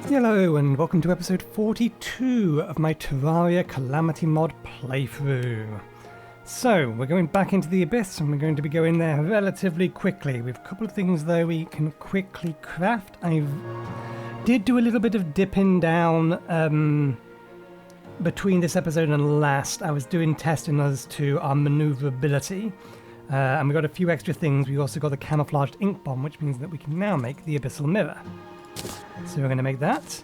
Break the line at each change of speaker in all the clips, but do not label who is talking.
Hello and welcome to episode 42 of my Terraria Calamity mod playthrough. So, we're going back into the Abyss and we're going to be going there relatively quickly. We have a couple of things though we can quickly craft. I did do a little bit of dipping down between this episode and last. I was doing testing as to our maneuverability. And we got a few extra things. We also got the camouflaged ink bomb, which means that we can now make the abyssal mirror. So we're going to make that.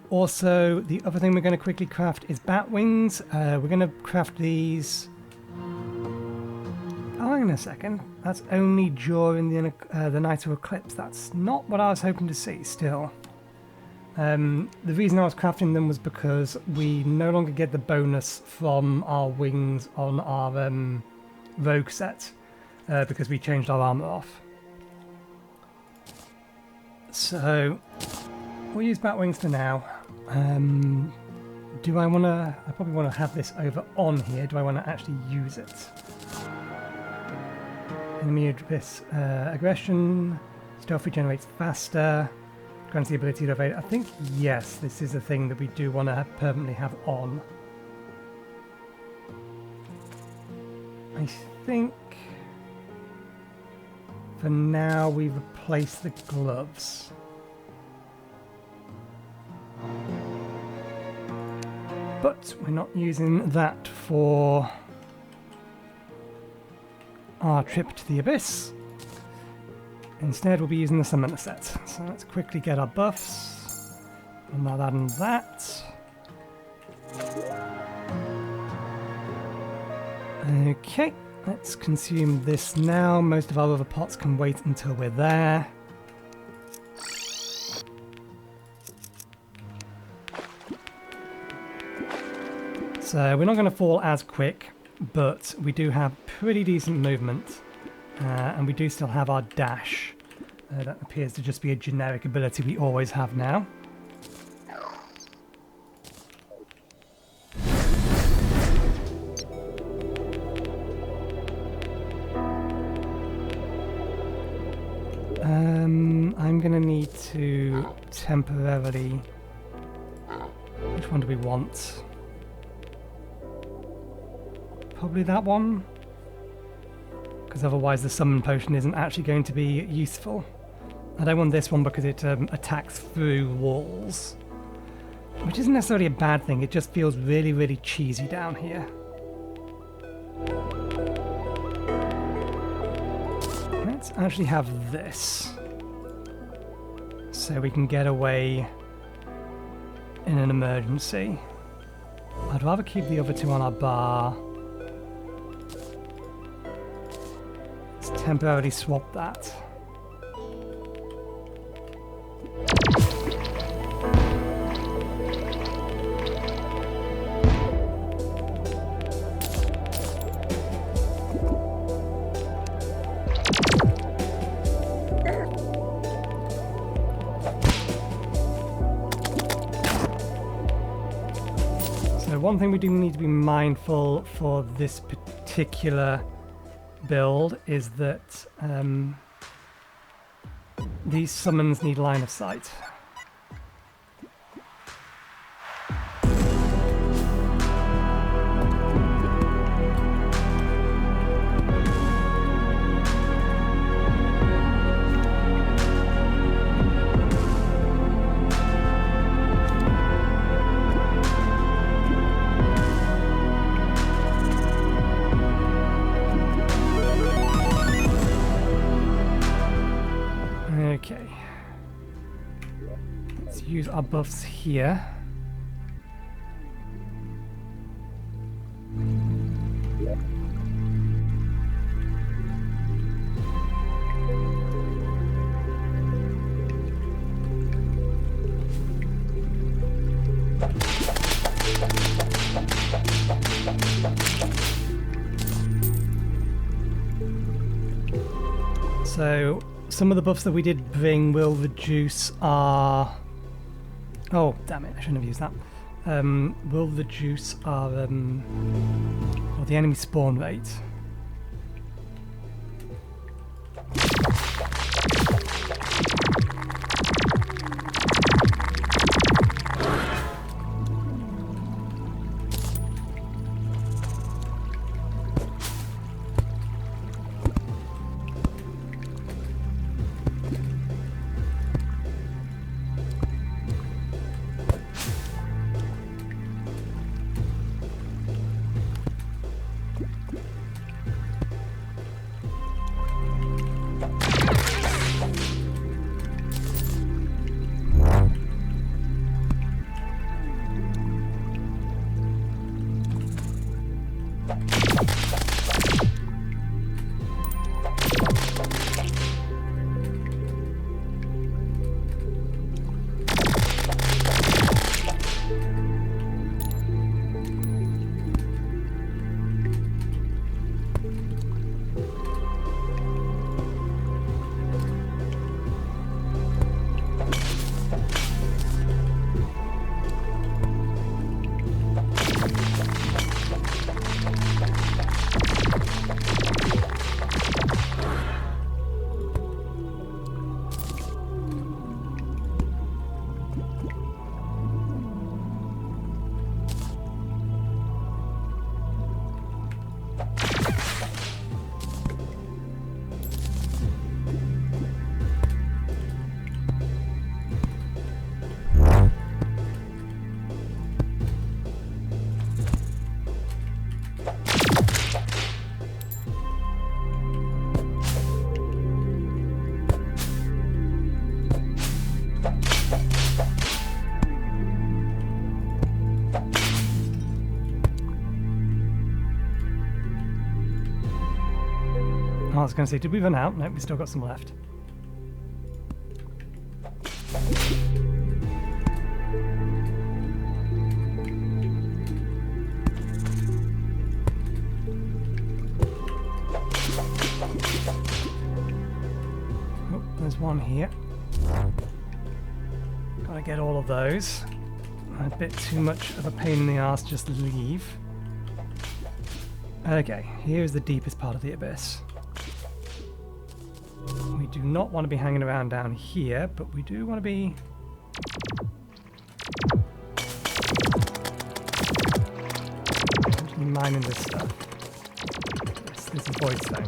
Also, the other thing we're going to quickly craft is bat wings. We're going to craft these. Oh, hang on a second. That's only during the night of eclipse. That's not what I was hoping to see still. The reason I was crafting them was because we no longer get the bonus from our wings on our rogue set because we changed our armor off. So we'll use bat wings for now. Do I want to? I probably want to have this over on here. Do I want to actually use it? Enemy abyss aggression. Stealth regenerates faster. Grants the ability to evade. I think yes, this is a thing that we do want to permanently have on. I think for now we replace the gloves. But we're not using that for our trip to the Abyss. Instead we'll be using the summoner set. So let's quickly get our buffs. And that and that. Okay, let's consume this now. Most of our other pots can wait until we're there. So we're not going to fall as quick, but we do have pretty decent movement. And we do still have our dash. That appears to just be a generic ability we always have now. I'm going to need to temporarily... Which one do we want? Probably that one? Because otherwise the summon potion isn't actually going to be useful. I don't want this one because it attacks through walls. Which isn't necessarily a bad thing, it just feels really, really cheesy down here. Let's actually have this. So we can get away in an emergency. I'd rather keep the other two on our bar. Let's temporarily swap that. One thing we do need to be mindful for this particular build is that these summons need line of sight. Okay, let's use our buffs here. So some of the buffs that we did bring will reduce our... Oh, damn it, I shouldn't have used that. Will reduce our... or the enemy spawn rate. was going to say, did we run out? Nope, we still got some left. Oh, there's one here. Gotta get all of those. A bit too much of a pain in the ass just to leave. Okay, here's the deepest part of the abyss. We do not want to be hanging around down here, but we do want to be... actually mining this stuff. Yes, this is void stone.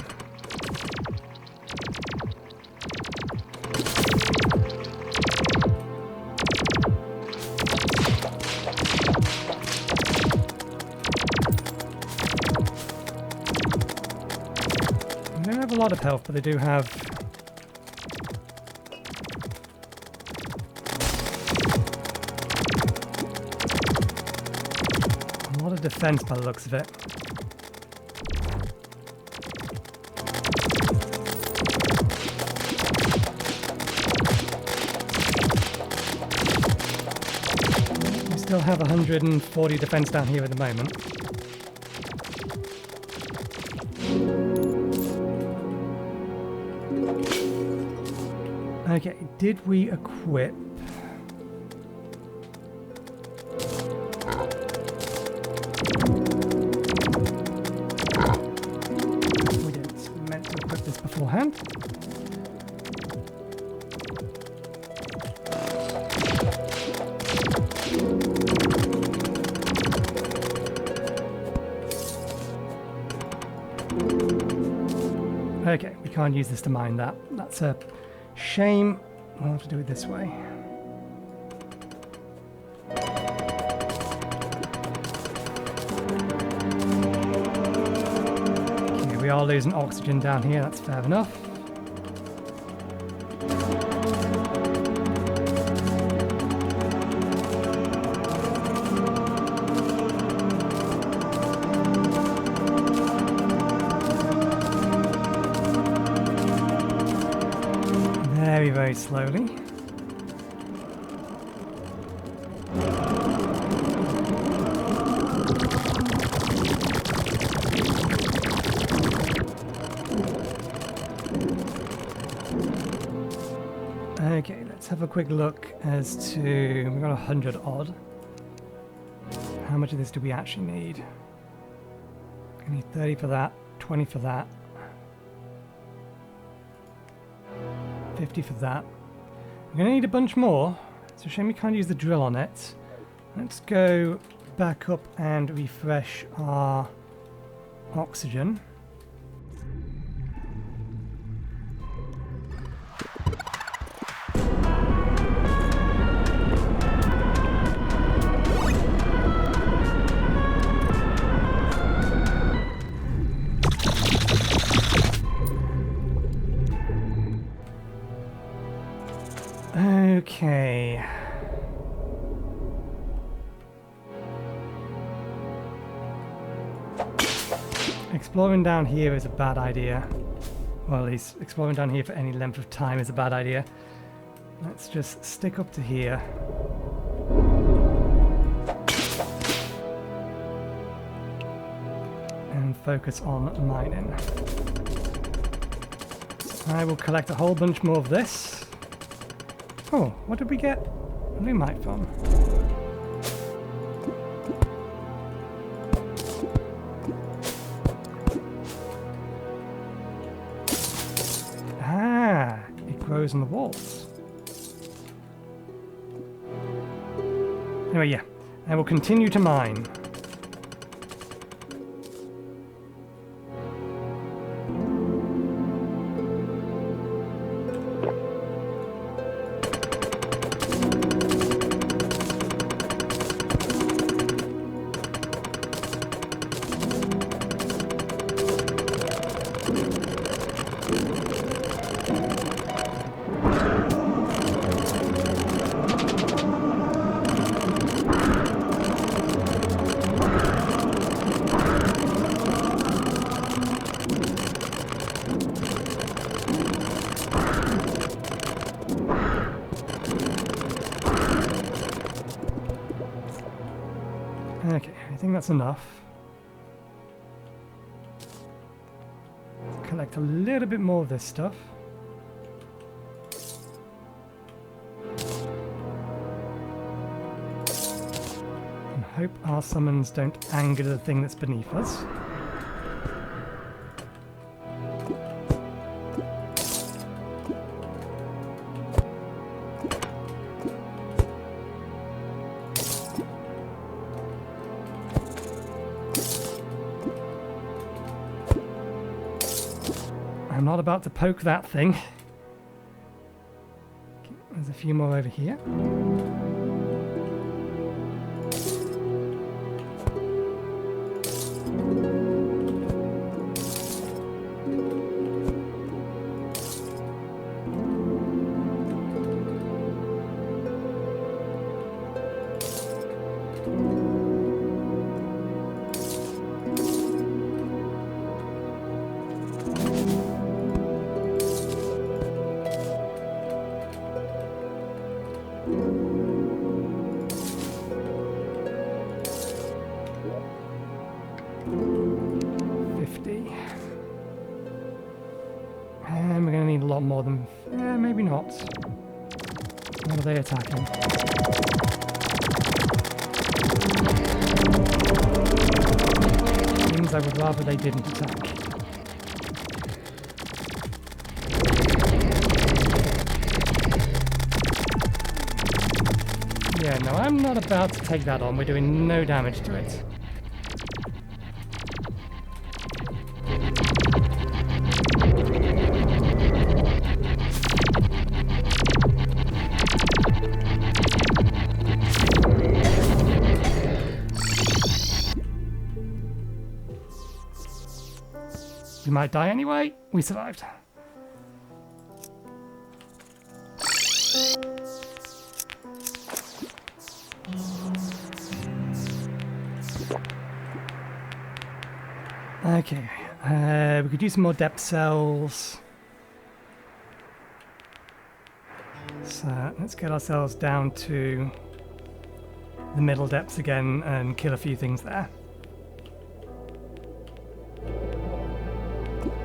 They don't have a lot of health, but they do have a lot of defense by the looks of it. We still have 140 defense down here at the moment. Okay, did we equip? We didn't. We meant to equip this beforehand. Okay, we can't use this to mine that. That's a shame. We'll have to do it this way. Okay, we are losing oxygen down here, that's fair enough. Very slowly. Okay, let's have a quick look as to... we've got 100 odd. How much of this do we actually need? I need 30 for that, 20 for that. 50 for that. We're going to need a bunch more. It's a shame we can't use the drill on it. Let's go back up and refresh our oxygen. Okay. Exploring down here is a bad idea. Well, at least exploring down here for any length of time is a bad idea. Let's just stick up to here. And focus on mining. I will collect a whole bunch more of this. Oh, what did we get? Lumite from? Ah, it grows on the walls. Anyway, yeah, I will continue to mine. Okay, I think that's enough. Let's collect a little bit more of this stuff. And hope our summons don't anger the thing that's beneath us. I'm not about to poke that thing. Okay, there's a few more over here. And we're going to need a lot more than... maybe not. What are they attacking? Things I would rather they didn't attack. Yeah, no, I'm not about to take that on. We're doing no damage to it. We might die anyway. We survived. Okay, we could use some more depth cells. So let's get ourselves down to the middle depths again and kill a few things there.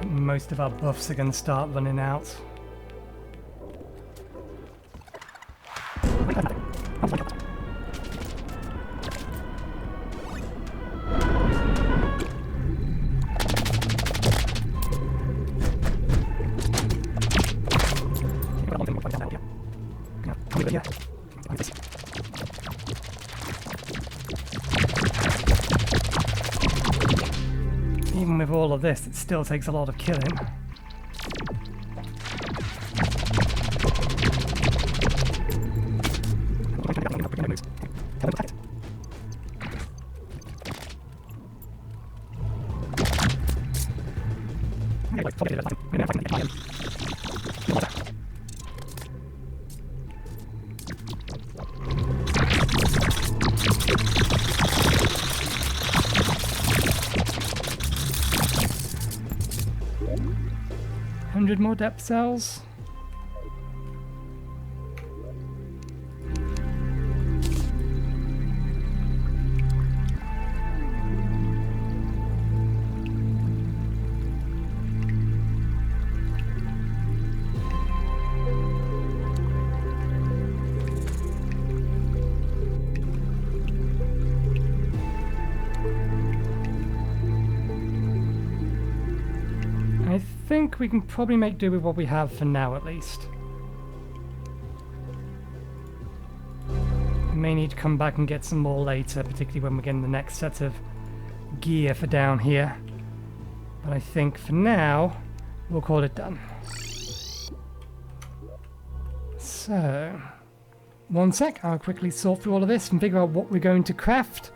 Most of our buffs are going to start running out. Even with all of this, it still takes a lot of killing. More depth cells. I think we can probably make do with what we have for now, at least. We may need to come back and get some more later, particularly when we're getting the next set of gear for down here. But I think for now, we'll call it done. So, one sec, I'll quickly sort through all of this and figure out what we're going to craft.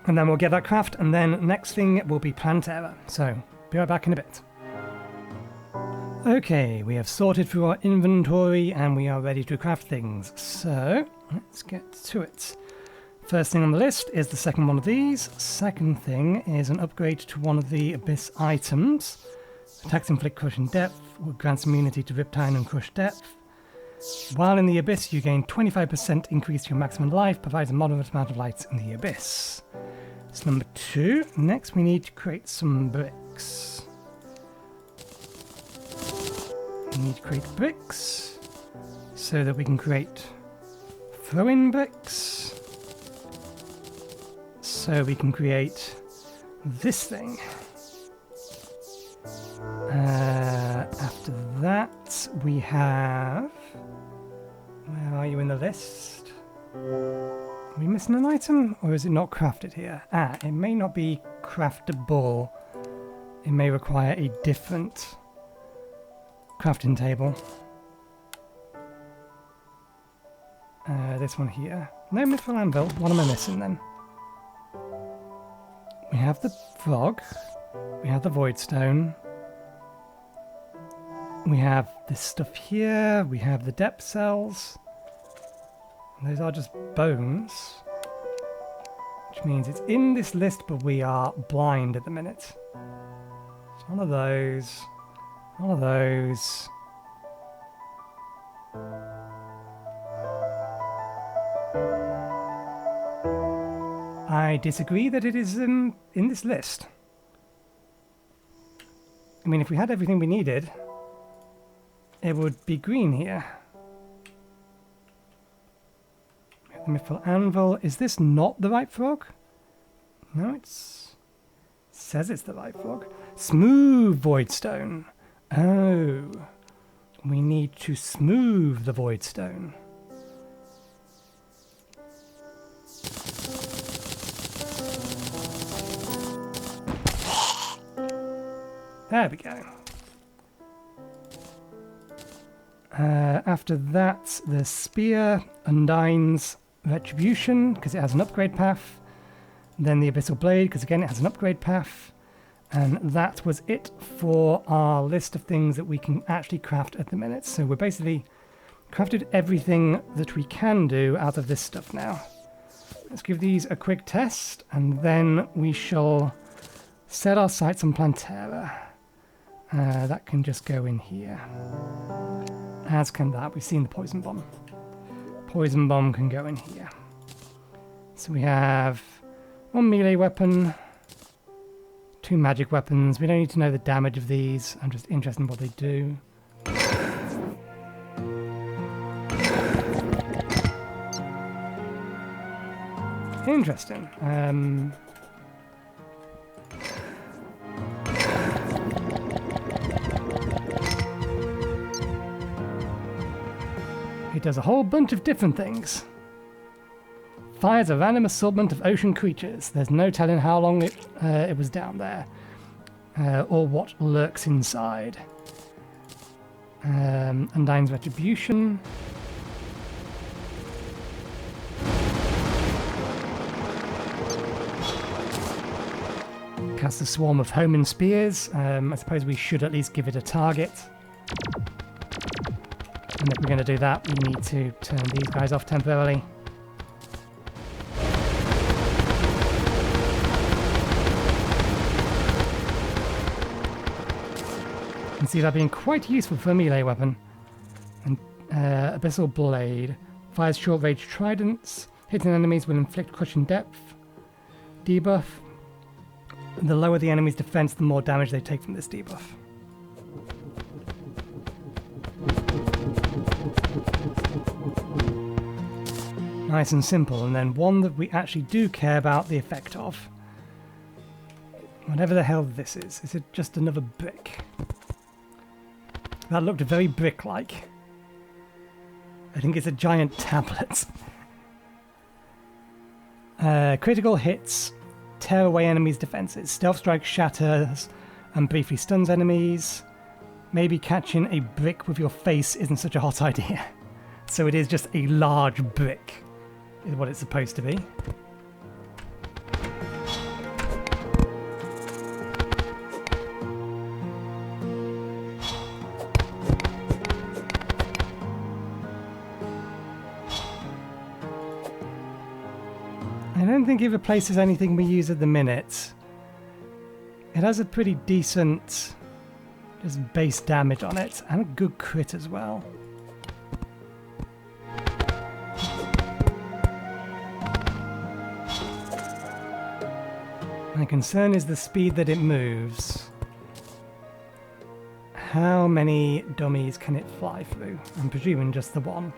And then we'll get that craft, and then next thing will be Plantera. So, be right back in a bit. Okay, we have sorted through our inventory and we are ready to craft things. So, let's get to it. First thing on the list is the second one of these. Second thing is an upgrade to one of the Abyss items. Attacks inflict crushing depth, grants immunity to Riptide and Crush Depth. While in the Abyss, you gain 25% increase to your maximum life, provides a moderate amount of lights in the Abyss. That's number 2. Next, we need to create some bricks. We need to create bricks so that we can create throw-in bricks. So we can create this thing. After that, we have... Where are you in the list? Are we missing an item, or is it not crafted here? Ah, it may not be craftable. It may require a different crafting table. This one here. No mithril anvil. What am I missing then? We have the frog. We have the void stone. We have this stuff here. We have the depth cells. And those are just bones. Which means it's in this list, but we are blind at the minute. It's one of those. One of those. I disagree that it is in this list. I mean, if we had everything we needed, it would be green here. The mithril anvil. Is this not the right frog? No, it says it's the right frog. Smooth void stone. Oh, we need to smooth the void stone. There we go. After that, the spear, Undyne's Retribution, because it has an upgrade path. Then the Abyssal Blade, because again it has an upgrade path. And that was it for our list of things that we can actually craft at the minute. So we're basically crafted everything that we can do out of this stuff now. Let's give these a quick test, and then we shall set our sights on Plantera. That can just go in here. As can that. We've seen the poison bomb. Poison bomb can go in here. So we have one melee weapon, 2 magic weapons. We don't need to know the damage of these. I'm just interested in what they do. Interesting. It does a whole bunch of different things. Fires a random assortment of ocean creatures. There's no telling how long it was down there, or what lurks inside. Undyne's Retribution. Cast a swarm of homing spears. I suppose we should at least give it a target. And if we're going to do that, we need to turn these guys off temporarily. You can see that being quite useful for a melee weapon. And Abyssal Blade. Fires short-range tridents. Hitting enemies will inflict crushing depth. Debuff. The lower the enemy's defense, the more damage they take from this debuff. Nice and simple. And then one that we actually do care about the effect of. Whatever the hell this is. Is it just another brick? That looked very brick-like. I think it's a giant tablet. Critical hits tear away enemies' defenses. Stealth strike shatters and briefly stuns enemies. Maybe catching a brick with your face isn't such a hot idea. So it is just a large brick, is what it's supposed to be. I don't think it replaces anything we use at the minute. It has a pretty decent just base damage on it, and a good crit as well. My concern is the speed that it moves. How many dummies can it fly through? I'm presuming just the one.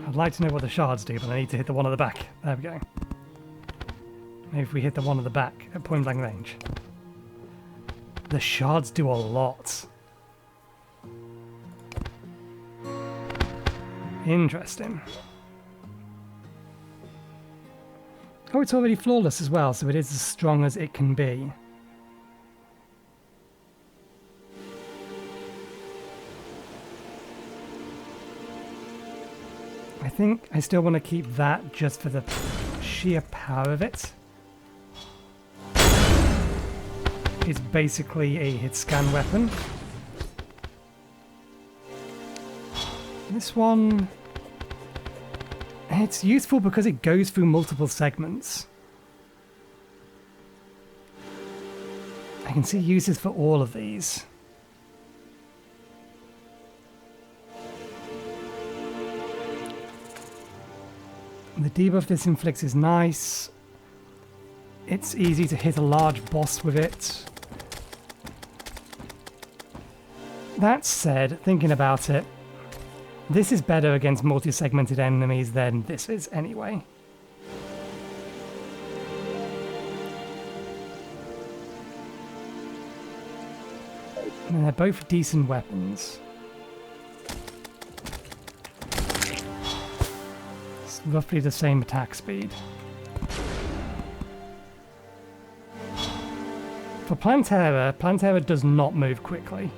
I'd like to know what the shards do, but I need to hit the one at the back. There we go. Maybe if we hit the one at the back at point blank range. The shards do a lot. Interesting. Oh, it's already flawless as well, so it is as strong as it can be. I think I still want to keep that just for the sheer power of it. It's basically a hit scan weapon. This one, it's useful because it goes through multiple segments. I can see uses for all of these. The debuff this inflicts is nice. It's easy to hit a large boss with it. That said, thinking about it, this is better against multi-segmented enemies than this is anyway. And they're both decent weapons. It's roughly the same attack speed. For Plantera, Plantera does not move quickly.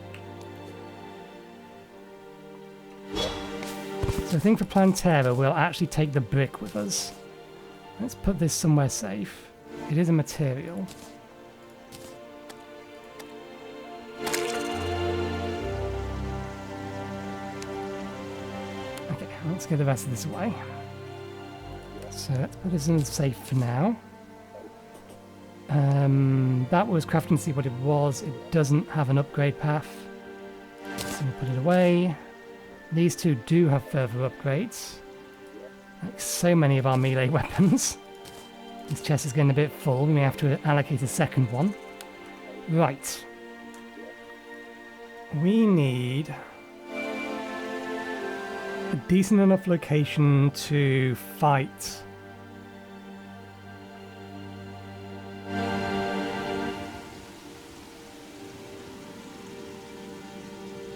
So I think for Plantera, we'll actually take the brick with us. Let's put this somewhere safe. It is a material. Okay, let's get the rest of this away. So let's put this in safe for now. That was crafting to see what it was. It doesn't have an upgrade path. So we'll put it away. These two do have further upgrades. Like so many of our melee weapons. This chest is getting a bit full. We may have to allocate a second one. Right. We need a decent enough location to fight.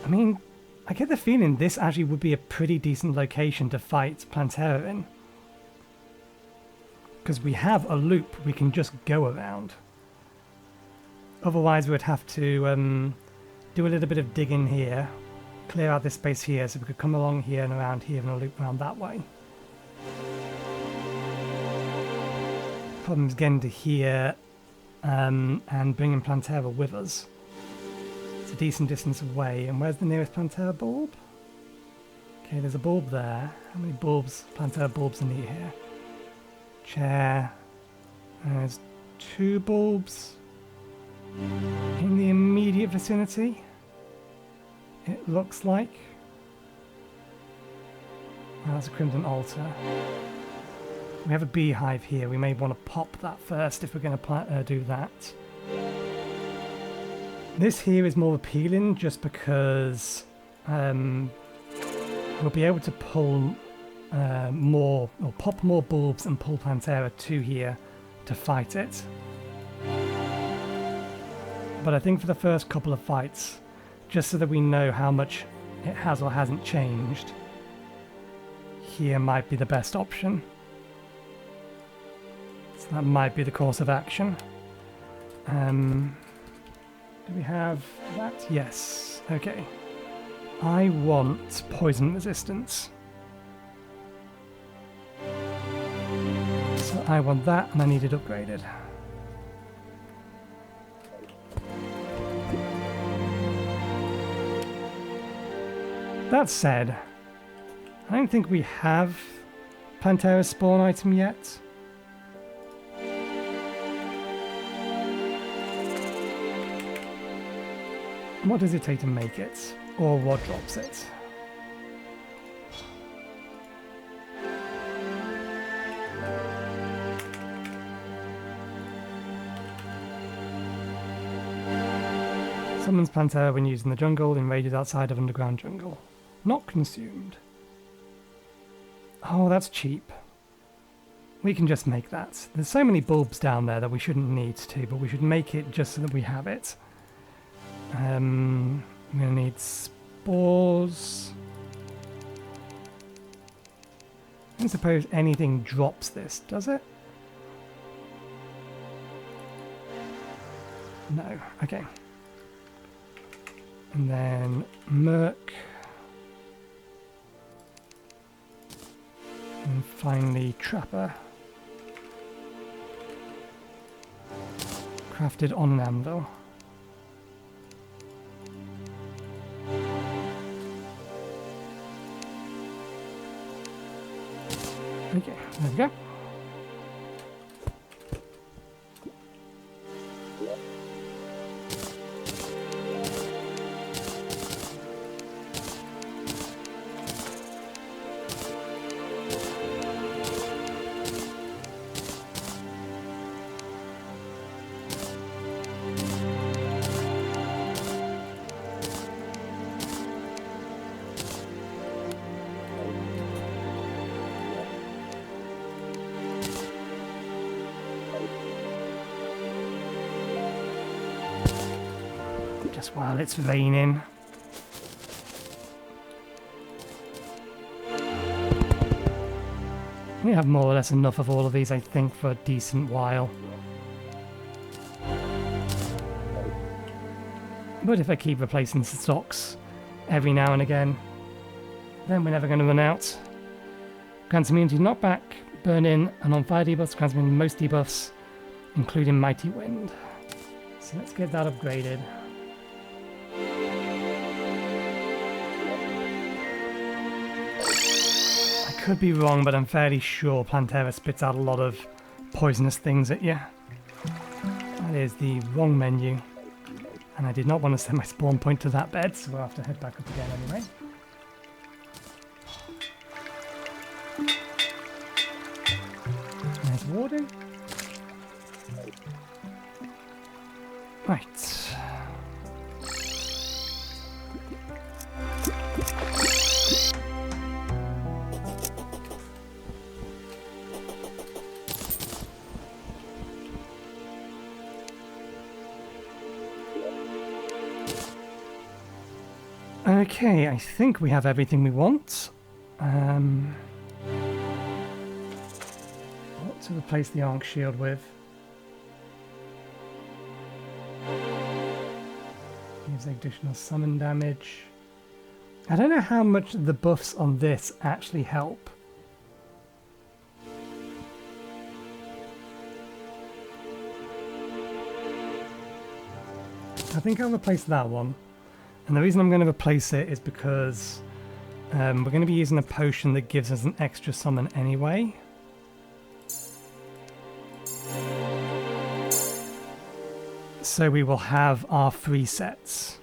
I mean, I get the feeling this actually would be a pretty decent location to fight Plantera in. Because we have a loop we can just go around. Otherwise we would have to do a little bit of digging here. Clear out this space here so we could come along here and around here and a loop around that way. Problem is getting to here and bringing Plantera with us. A decent distance away. And where's the nearest Plantera bulb? Okay, there's a bulb there. How many bulbs, Plantera bulbs are near here? Chair. There's 2 bulbs in the immediate vicinity. It looks like. Oh, that's a crimson altar. We have a beehive here. We may want to pop that first if we're going to do that. This here is more appealing just because we'll be able to pull more, or pop more bulbs and pull Plantera to here to fight it. But I think for the first couple of fights, just so that we know how much it has or hasn't changed, here might be the best option. So that might be the course of action. Do we have that? Yes. Okay. I want poison resistance. So I want that, and I need it upgraded. That said, I don't think we have Plantera's spawn item yet. What does it take to make it? Or what drops it? Summons Plantera when used in the jungle, invaded outside of underground jungle. Not consumed. Oh, that's cheap. We can just make that. There's so many bulbs down there that we shouldn't need to, but we should make it just so that we have it. I'm going to need spores. I don't suppose anything drops this, does it? No. Okay. And then Merc. And finally Trapper. Crafted on an anvil. Okay, there we go. Just while it's raining. We have more or less enough of all of these, I think, for a decent while. But if I keep replacing stocks every now and again, then we're never going to run out. Grants immunity to knockback, burn in, and on fire debuffs, grants immunity to most debuffs, including Mighty Wind. So let's get that upgraded. I could be wrong, but I'm fairly sure Plantera spits out a lot of poisonous things at you. That is the wrong menu. And I did not want to set my spawn point to that bed, so we'll have to head back up again anyway. There's Warden. Right. Okay, I think we have everything we want. What to replace the Arc Shield with? Gives additional summon damage. I don't know how much the buffs on this actually help. I think I'll replace that one. And the reason I'm going to replace it is because we're going to be using a potion that gives us an extra summon anyway. So we will have our 3 sets.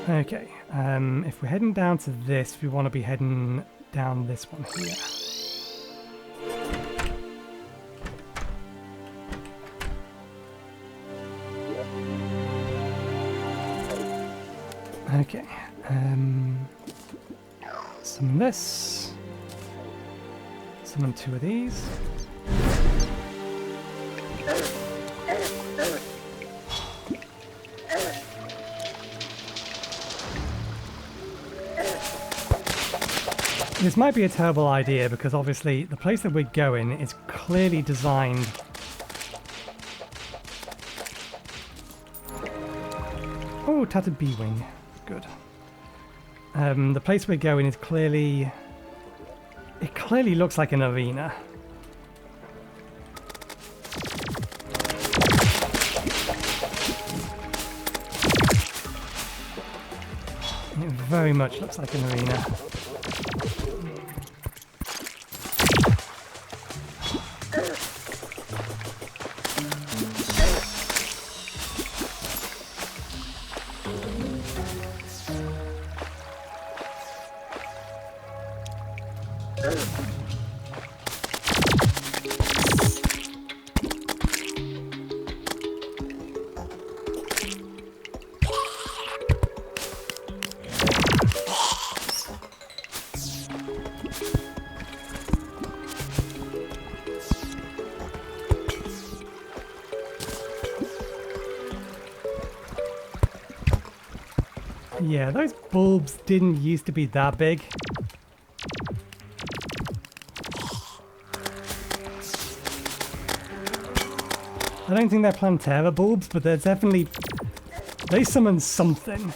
Okay, if we're heading down to this, we want to be heading down this one here. Okay, summon this, summon 2 of these. This might be a terrible idea because obviously the place that we're going is clearly designed . Oh, tattered bee-wing. Good. The place we're going is clearly... It clearly looks like an arena. It very much looks like an arena. Yeah, those bulbs didn't used to be that big. I don't think they're Plantera bulbs, but they're definitely... They summon something.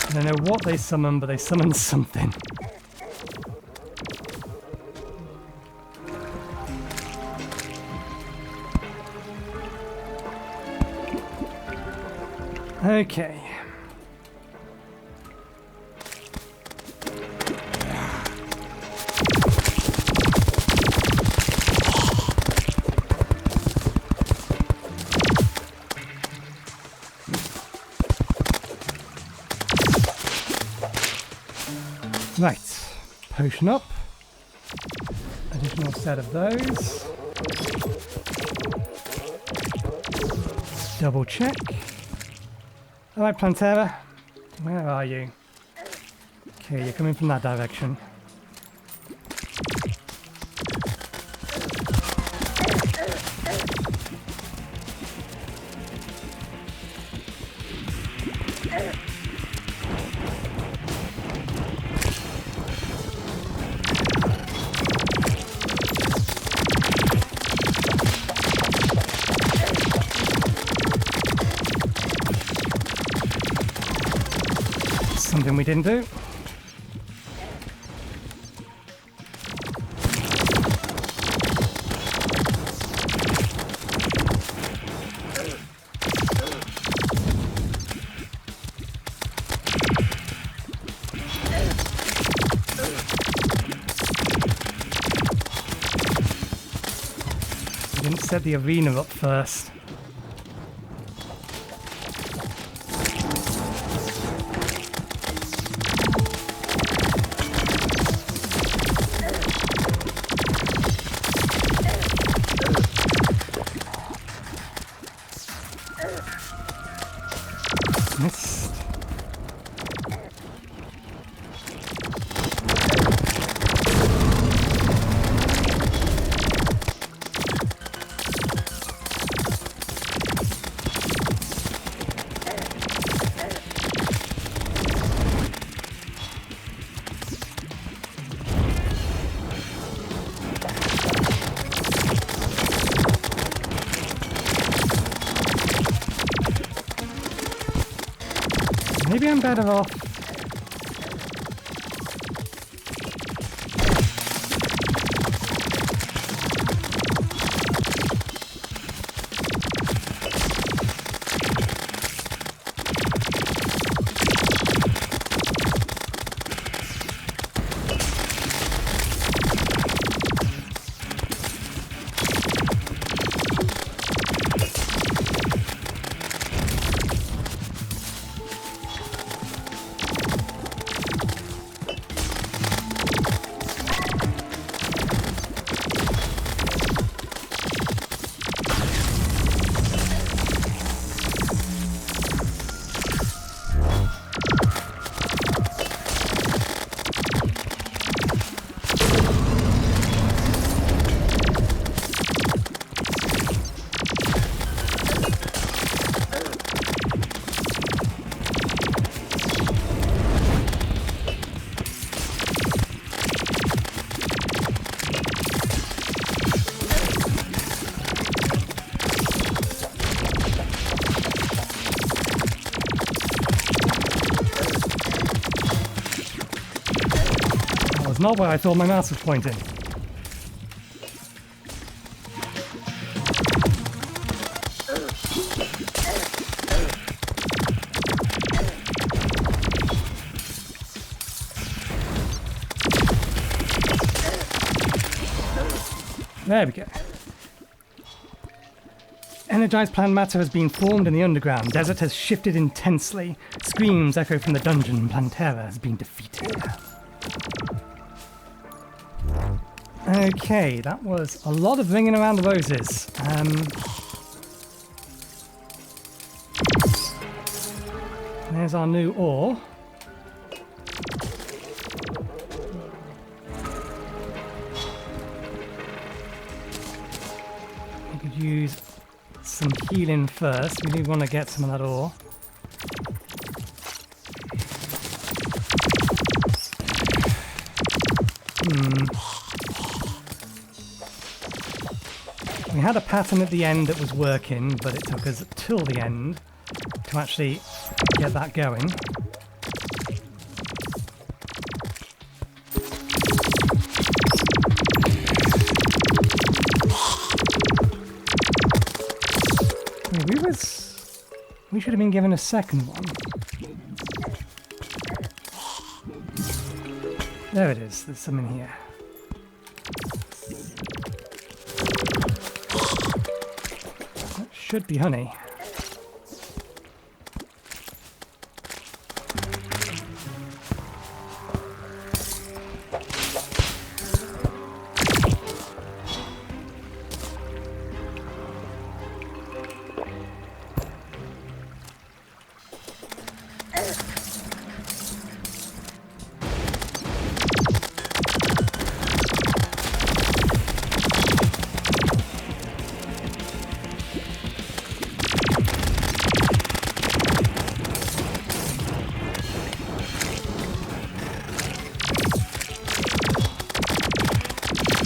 I don't know what they summon, but they summon something. Okay. Right, potion up, additional set of those, double check. Alright Plantera, where are you? Okay, you're coming from that direction. Something we didn't do. We didn't set the arena up first. Missed. Maybe I'm better off. That was not where I thought my mouse was pointing. There we go. Energized plant matter has been formed in the underground. Desert has shifted intensely. Screams echo from the dungeon. Plantera has been defeated. Okay, that was a lot of ringing around the roses. There's our new ore. We could use some healing first. We do want to get some of that ore. We had a pattern at the end that was working, but it took us till the end to actually get that going. We should have been given a second one. There it is, there's some in here. That should be honey.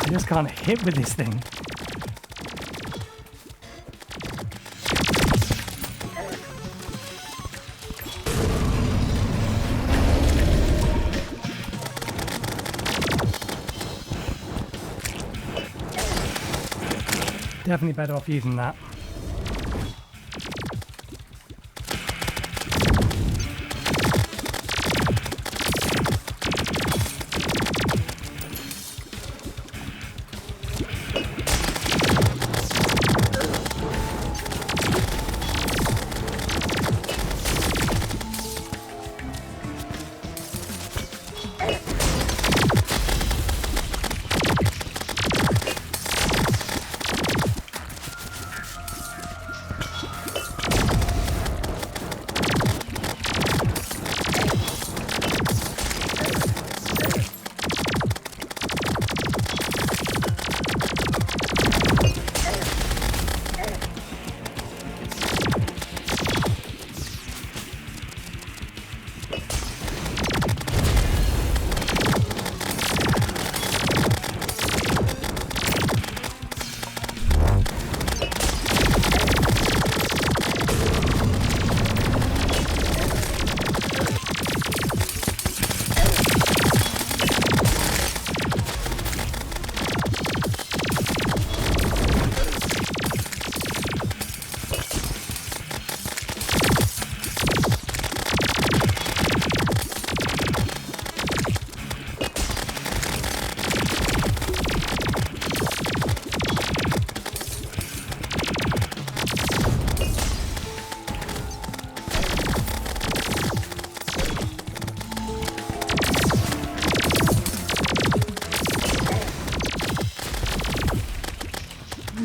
I just can't hit with this thing. Definitely better off using that.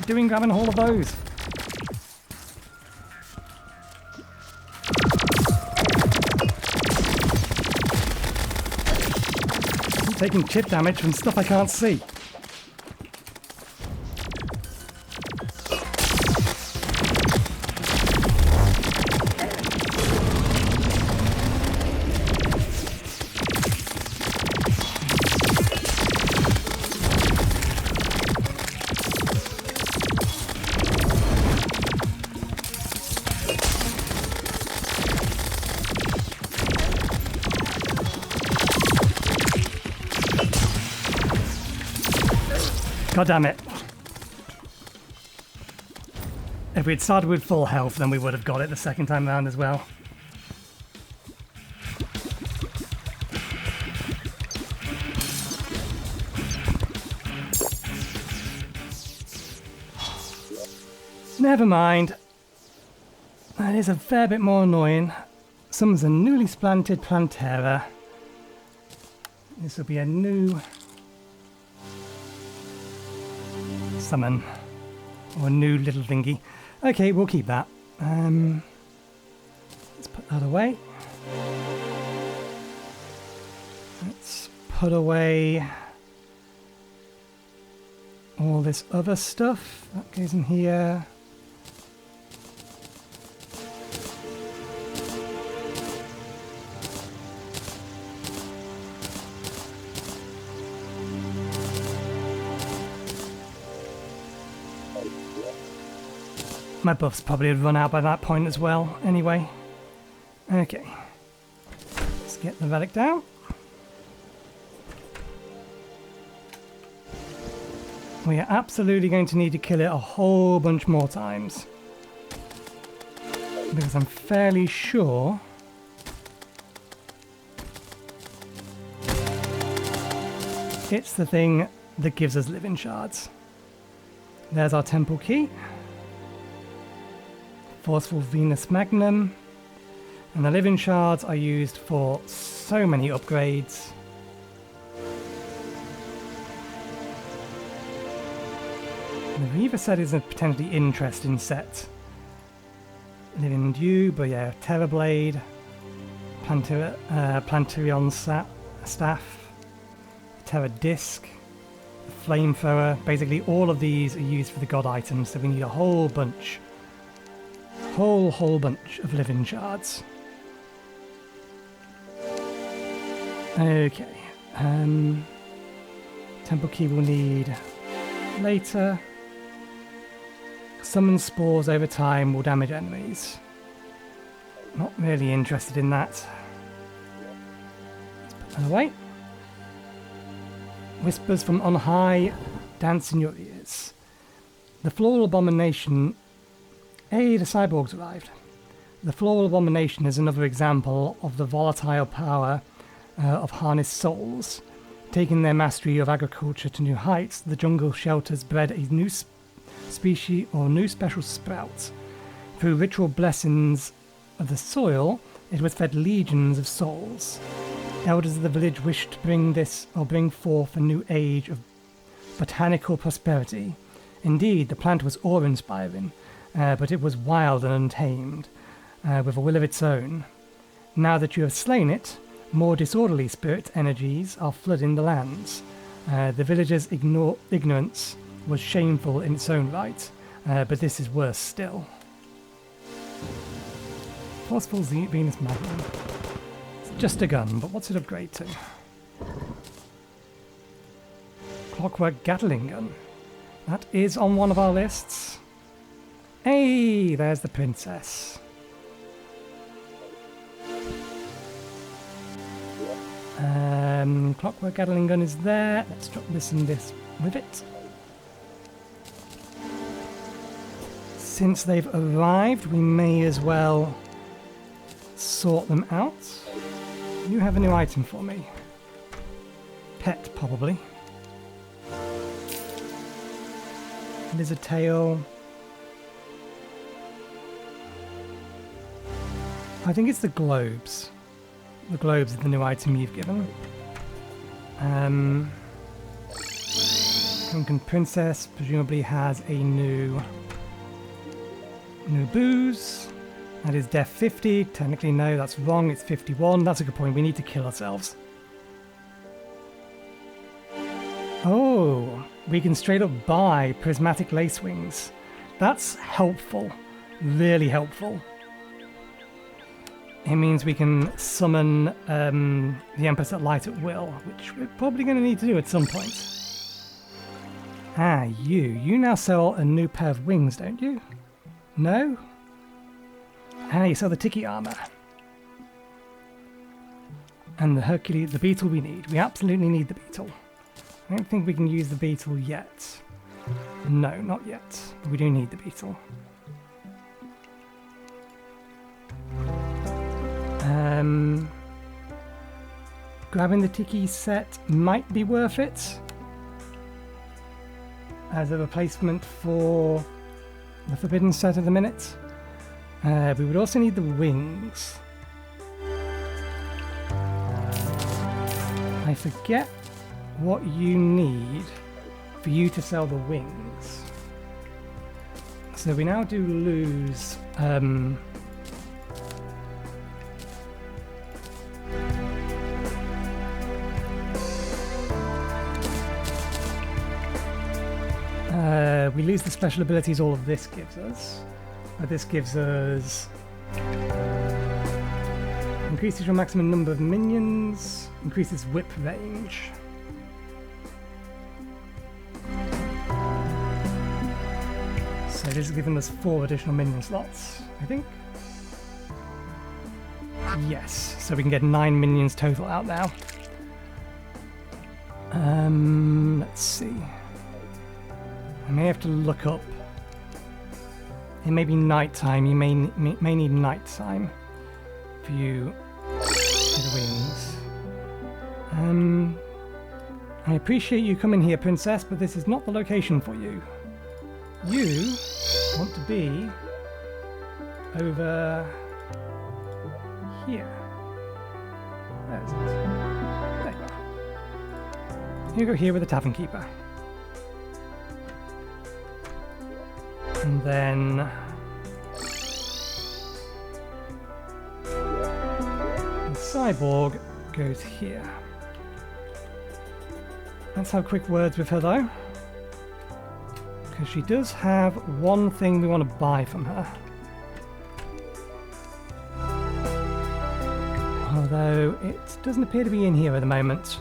Doing grabbing a hold of those. I'm taking chip damage from stuff I can't see. God damn it. If we'd started with full health, then we would have got it the second time around as well. Never mind. That is a fair bit more annoying. Someone's a newly planted Plantera. This will be a new summon. Or a new little thingy. Okay, we'll keep that. Let's put that away. Let's put away all this other stuff. That goes in here. My buffs probably had run out by that point as well, anyway. Okay. Let's get the relic down. We are absolutely going to need to kill it a whole bunch more times. Because I'm fairly sure it's the thing that gives us living shards. There's our temple key. Forceful Venus Magnum, and the living shards are used for so many upgrades. The Reaver set is a potentially interesting set. Living Dew, but yeah, Terra Blade, Planterion Staff, Terra Disc, Flamethrower. Basically all of these are used for the god items, so we need a whole bunch. Whole bunch of living shards. Okay. Temple key we'll need later. Summon spores over time will damage enemies. Not really interested in that. Let's put that away. Whispers from on high dance in your ears. The floral abomination. Hey, the cyborgs arrived. The floral abomination is another example of the volatile power of harnessed souls. Taking their mastery of agriculture to new heights, the jungle shelters bred a new species or new special sprout. Through ritual blessings of the soil, it was fed legions of souls. Elders of the village wished to bring forth a new age of botanical prosperity. Indeed, the plant was awe-inspiring. But it was wild and untamed, with a will of its own. Now that you have slain it, more disorderly spirit energies are flooding the lands. The villagers' ignorance was shameful in its own right, but this is worse still. Forceful Venus Magnum. It's just a gun, but what's it upgrade to? Clockwork Gatling gun. That is on one of our lists. Hey, there's the princess. Clockwork Gatling gun is there. Let's drop this and this with it. Since they've arrived, we may as well sort them out. You have a new item for me. Pet, probably. Lizard tail. I think it's the globes. The globes are the new item you've given. Drunken Princess presumably has a new booze. That is Death 50. Technically, no, that's wrong. It's 51. That's a good point. We need to kill ourselves. Oh, we can straight up buy prismatic lace wings. That's helpful. Really helpful. It means we can summon the Empress at Light at will, which we're probably going to need to do at some point. Ah, you now sell a new pair of wings, don't you? No? Ah, you sell the Tiki armor. And the beetle we need. We absolutely need the beetle. I don't think we can use the beetle yet. No, not yet. But we do need the beetle. Grabbing the Tiki set might be worth it as a replacement for the Forbidden set at the minute. We would also need the wings. I forget what you need for you to sell the wings. So we now do lose we lose the special abilities all of this gives us. But this gives us increases your maximum number of minions, increases whip range. So this has given us 4 additional minion slots, I think. Yes, so we can get 9 minions total out now. Let's see. I may have to look up. It may be nighttime. You may need nighttime for you to the wings. I appreciate you coming here, Princess, but this is not the location for you. You want to be over here. Where is it? There you are. You go here with the tavern keeper. And then the cyborg goes here. Let's have quick words with her though, because she does have one thing we want to buy from her. Although it doesn't appear to be in here at the moment.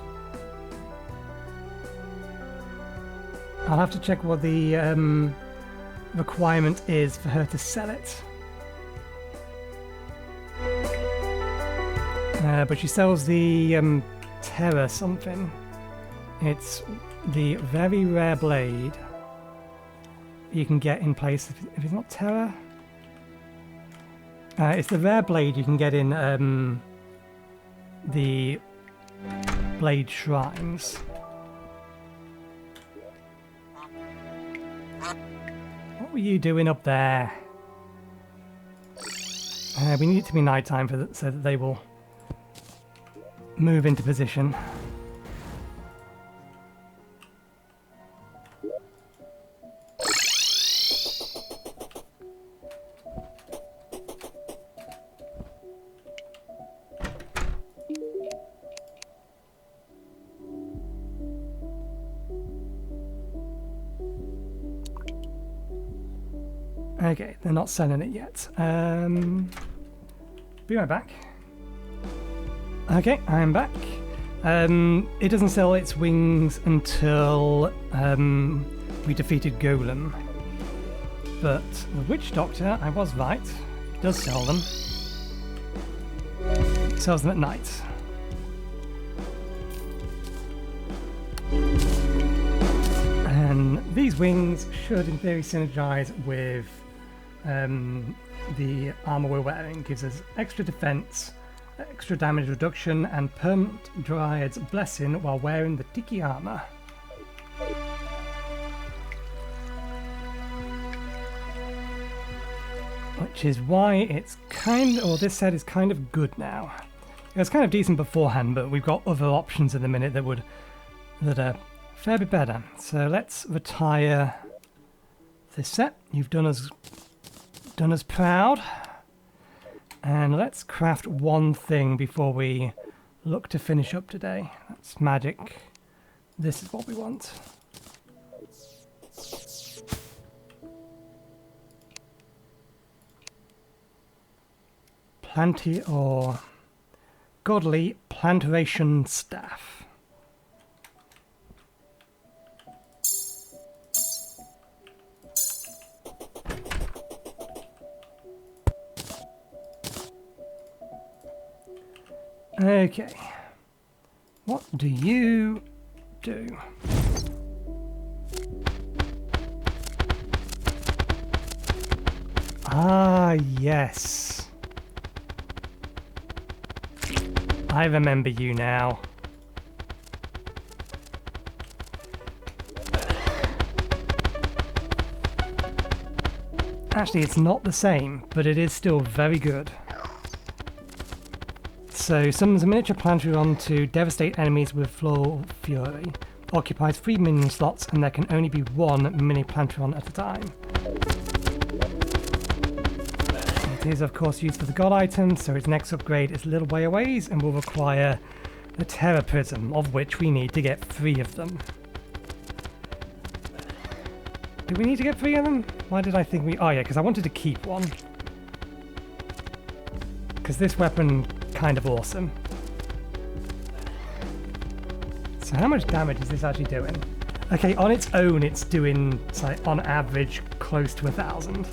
I'll have to check what the requirement is for her to sell it. But she sells the Terra something. It's the very rare blade you can get in place if it's not Terra. It's the rare blade you can get in the blade shrines. What were you doing up there? We need it to be nighttime so that they will move into position. Okay, they're not selling it yet. Be right back. Okay, I'm back. It doesn't sell its wings until we defeated Golem. But the Witch Doctor, I was right, it does sell them. It sells them at night. And these wings should in theory synergize with the armor we're wearing. It gives us extra defense, extra damage reduction, and permanent Dryad's blessing while wearing the Tiki armor. Which is why it's this set is kind of good now. It was kind of decent beforehand, but we've got other options in the minute that are a fair bit better. So let's retire this set. You've done us proud. And let's craft one thing before we look to finish up today. That's magic. This is what we want. Godly Plantation Staff. Okay, what do you do? Ah, yes. I remember you now. Actually, it's not the same, but it is still very good. So, summons a miniature planter on to devastate enemies with Floral Fury. occupies 3 minion slots and there can only be 1 mini Planteron at a time. It is of course used for the god item, so its next upgrade is a little way away and will require the Terra Prism, of which we need to get 3 of them. Do we need to get 3 of them? Why did I think we... Oh yeah, because I wanted to keep one. Because this weapon kind of awesome. So how much damage is this actually doing? Okay, on its own it's doing, like, on average, close to 1,000.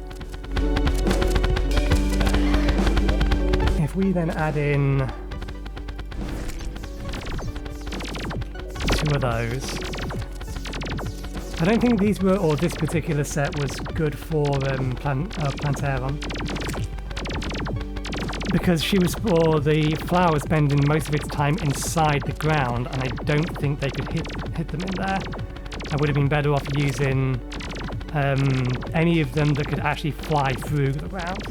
If we then add in 2 of those... I don't think these were, or this particular set was good for Plantera. Because she was for the flower spending most of its time inside the ground, and I don't think they could hit them in there. I would have been better off using any of them that could actually fly through the ground.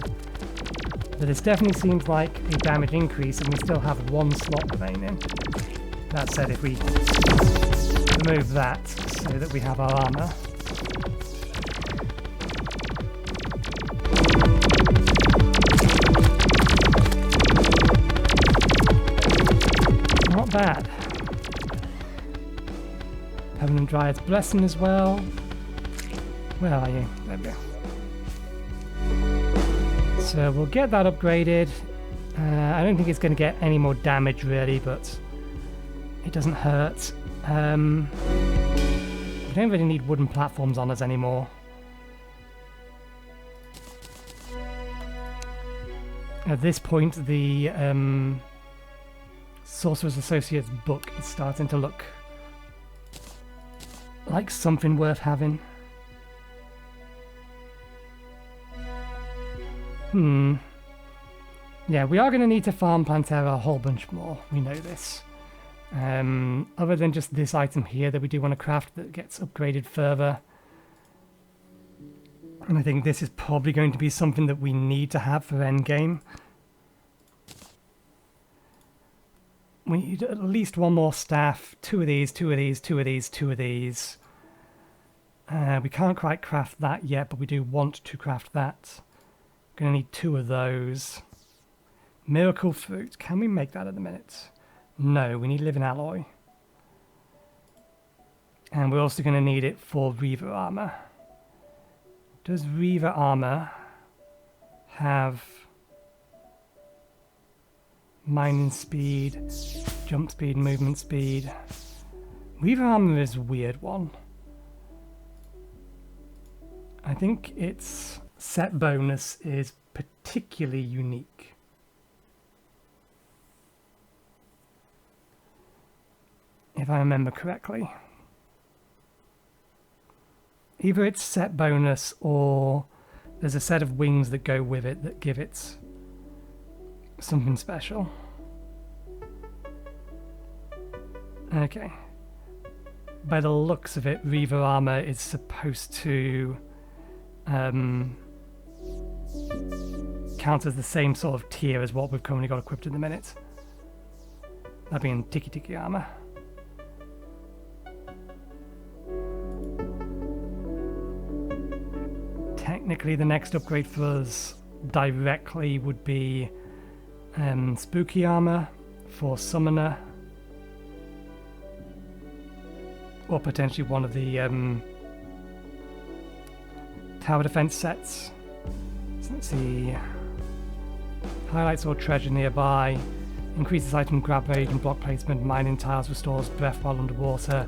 But this definitely seems like a damage increase, and we still have 1 slot remaining. That said, if we remove that so that we have our armor. Not bad. Permanent Dryad's Blessing as well. Where are you? There we go. So we'll get that upgraded. I don't think it's going to get any more damage really, but it doesn't hurt. We don't really need wooden platforms on us anymore. At this point, the Sorcerer's Associate's book is starting to look like something worth having. Yeah, we are going to need to farm Plantera a whole bunch more. We know this. Other than just this item here that we do want to craft that gets upgraded further. And I think this is probably going to be something that we need to have for endgame. We need at least 1 more staff, 2 of these, 2 of these, 2 of these, 2 of these. We can't quite craft that yet, but we do want to craft that. Gonna need 2 of those. Miracle Fruit, can we make that at the minute? No, we need Living Alloy. And we're also going to need it for Reaver Armor. Does Reaver Armor have mining speed, jump speed, movement speed? Reaver Armor is a weird one. I think its set bonus is particularly unique. If I remember correctly. Either it's set bonus or there's a set of wings that go with it that give it something special. Okay. By the looks of it, Reaver Armor is supposed to count as the same sort of tier as what we've currently got equipped in the minute. That being Tiki Tiki Armor. Technically, the next upgrade for us directly would be Spooky Armor for Summoner, or potentially one of the Tower Defense sets. So let's see. Highlights or treasure nearby, increases item grab rate and block placement, mining tiles, restores breath while underwater,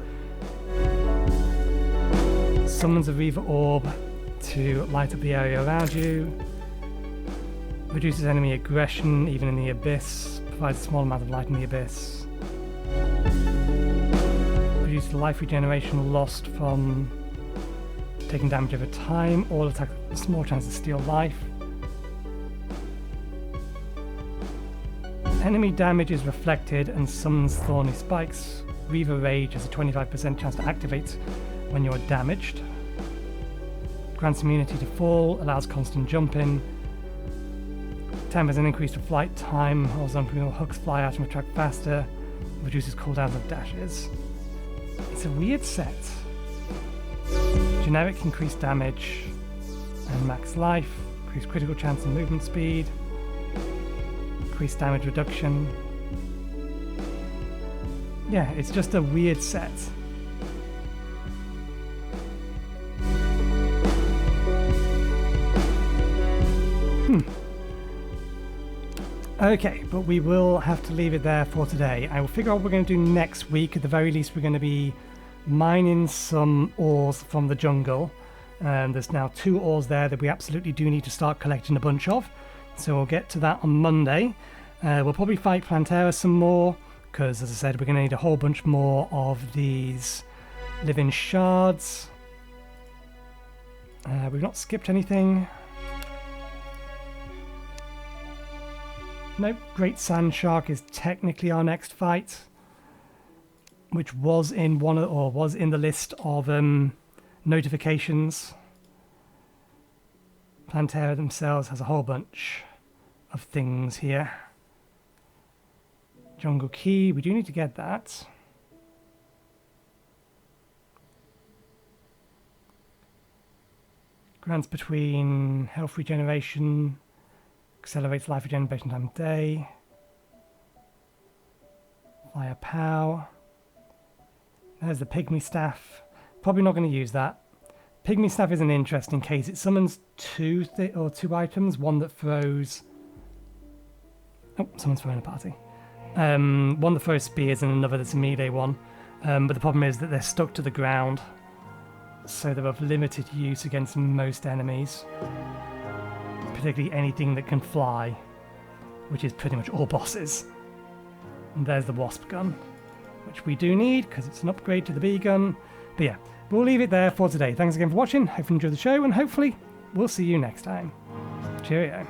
summons a Reaver Orb to light up the area around you, reduces enemy aggression even in the abyss, provides a small amount of light in the abyss, reduces life regeneration lost from taking damage over time, all attack a small chance to steal life. Enemy damage is reflected and summons thorny spikes. Reaver Rage has a 25% chance to activate when you're damaged. Grants immunity to fall, allows constant jumping. Tempers an increase to flight time, horizontal hooks fly out and retract faster, reduces cooldowns of dashes. It's a weird set. Generic increased damage and max life, increased critical chance and movement speed, increased damage reduction. Yeah, it's just a weird set. Okay, but we will have to leave it there for today. I will figure out what we're going to do next week. At the very least, we're going to be mining some ores from the jungle. There's now 2 ores there that we absolutely do need to start collecting a bunch of. So we'll get to that on Monday. We'll probably fight Plantera some more, because as I said, we're going to need a whole bunch more of these living shards. We've not skipped anything. Nope, Great Sand Shark is technically our next fight, which was in was in the list of notifications. Plantera themselves has a whole bunch of things here. Jungle Key, we do need to get that. Grants between health regeneration, accelerates life regeneration time of day. Fire Pow. There's the Pygmy Staff. Probably not going to use that. Pygmy Staff is an interesting case. It summons 2 items. One that throws... Oh, someone's throwing a party. One that throws spears and another that's a melee one. But the problem is that they're stuck to the ground. So they're of limited use against most enemies. Particularly anything that can fly, which is pretty much all bosses. And there's the Wasp Gun, which we do need because it's an upgrade to the Bee Gun. But yeah, we'll leave it there for today. Thanks again for watching. Hope you enjoyed the show, and hopefully we'll see you next time. Cheerio.